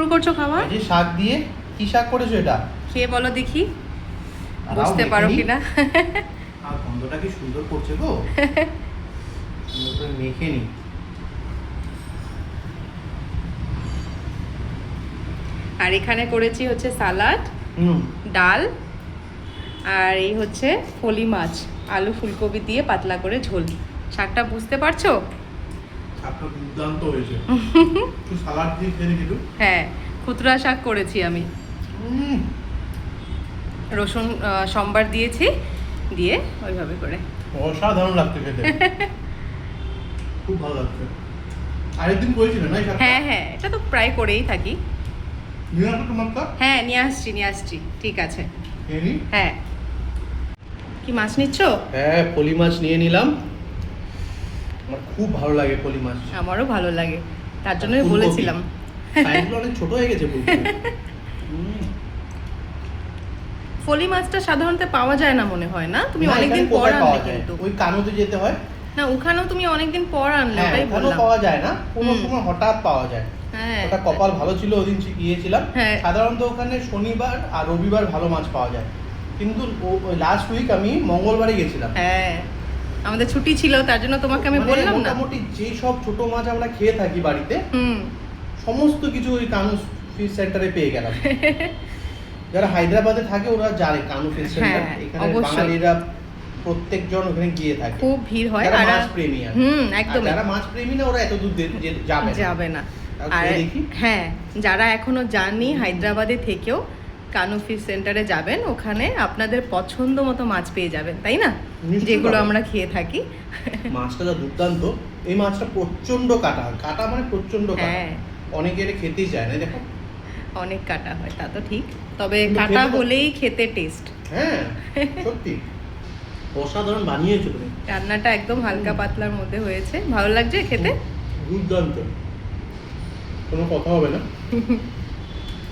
শুরু করছো খাওয়া? এই যে শাক দিয়ে, কি শাক করেছো এটা? খেয়ে বলো দেখি বুঝতে পারো কিনা। আর গন্ধটা কি সুন্দর করছে গো। সুন্দর করে মেখে নি। আর এখানে করেছি হচ্ছে সালাড, ডাল, আর এই হচ্ছে ফলি মাছ, আলু ফুলকপি দিয়ে পাতলা করে ঝোল। শাকটা বুঝতে পারছো? শাকটা দুর্দান্ত হয়েছে। একটু সালাড দিয়ে খেয়ে একটু। হ্যাঁ, খুতরা শাক করেছি আমি। রসুন সম্বার দিয়েছি, দিয়ে ওইভাবে করে। অসাধারণ লাগছে খেতে। খুব ভালো লাগছে। আরেকদিন করেছিলে না এই শাকটা? হ্যাঁ হ্যাঁ, এটা তো প্রায় করেই থাকি। নিয়ে আসো তোমারটা? হ্যাঁ, নিয়ে আসছি। ঠিক আছে। খেয়ে নি? হ্যাঁ। কি মাছ নিচ্ছ? হ্যাঁ, পলি মাছ নিয়ে নিলাম। আমার খুব ভালো লাগে পলি মাছ। আমারও ভালো লাগে, তার জন্যই বলেছিলাম। সাইজগুলো অনেক ছোট হয়ে গেছে ফুলকপি। ফলি মাছটা সাধারণত পাওয়া যায় না মনে হয়, না? তুমি অনেকদিন পর আনলে কিন্তু। ওই কানুতে যেতে হয়। না, ওখানেও তুমি অনেকদিন পর আনলে, হ্যাঁ, তাই ওখানেও বললাম। পাওয়া যায় না, কোনো সময় হঠাৎ পাওয়া যায়। হ্যাঁ, ওটা কপাল ভালো ছিল, ওদিন গিয়েছিলাম। হ্যাঁ। সাধারণত ওখানে শনিবার আর রবিবার ভালো মাছ পাওয়া যায়, কিন্তু লাস্ট উইক আমি মঙ্গলবারে গেছিলাম। হ্যাঁ, আমাদের ছুটি ছিল, তার জন্য তোমাকে আমি বললাম না। মোটামুটি যে সব ছোট মাছ আমরা খেয়ে থাকি বাড়িতে, সমস্ত কিছু ওই কানু ফিশ সেন্টারে পেয়ে গেলাম। যারা হায়দ্রাবাদে থাকে ওরা জানে কানু ফিশ সেন্টার, এখানে বাঙালিরা প্রত্যেকজন ওখানে গিয়ে থাকে। খুব ভিড় হয়। আর মাছ প্রেমী আর একদম। যারা মাছ প্রেমী না ওরা এত দূর যাবে না। আর হ্যাঁ, যারা এখনো যাননি হায়দ্রাবাদে থেকেও কানু ফিশ সেন্টারে যাবেন, ওখানে আপনাদের পছন্দ মতো মাছ পেয়ে যাবেন, তাই না? যেগুলো আমরা খেয়ে থাকি। মাছটা যা দুর্দান্ত। এই মাছটা প্রচন্ড কাটা মানে প্রচন্ড কাটা। অনেকের খেতেই চায় না, দেখো অনেক কাটা হয়, তা তো ঠিক, তবে কাটা হলেই খেতে টেস্ট। হ্যাঁ, সত্যি অসাধারণ বানিয়েছো তুমি। রান্নাটা একদম হালকা পাতলার মধ্যে হয়েছে, ভালো লাগছে খেতে। দুর্দান্ত, কোনো কথা হবে না।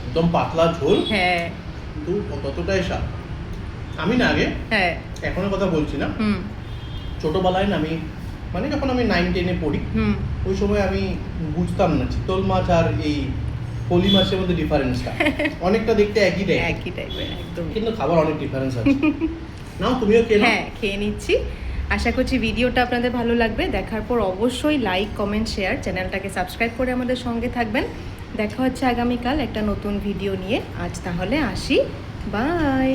একদম পাতলা ঝোল। হ্যাঁ, কিন্তু ততটাই স্বাদ। আমি না আগে, এখনের কথা বলছি না, ছোটবেলায় না আমি মানে যখন আমি 9-10-এ পড়ি, ওই সময় আমি বুঝতাম না চিতল মাছ আর এই পলি মাছের মধ্যে ডিফারেন্সটা। অনেকটা দেখতে একই টাইপের একদম, কিন্তু খাবার অনেক ডিফারেন্স আছে। নাও তুমিও খেয়ে নাও। হ্যাঁ, খেয়ে নিচ্ছি। আশা করছি ভিডিওটা আপনাদের ভালো লাগবে। দেখার পর অবশ্যই লাইক, কমেন্ট, শেয়ার, চ্যানেলটাকে সাবস্ক্রাইব করে আমাদের সঙ্গে থাকবেন। দেখা হচ্ছে আগামীকাল একটা নতুন ভিডিও নিয়ে। আজ তাহলে আসি, বাই।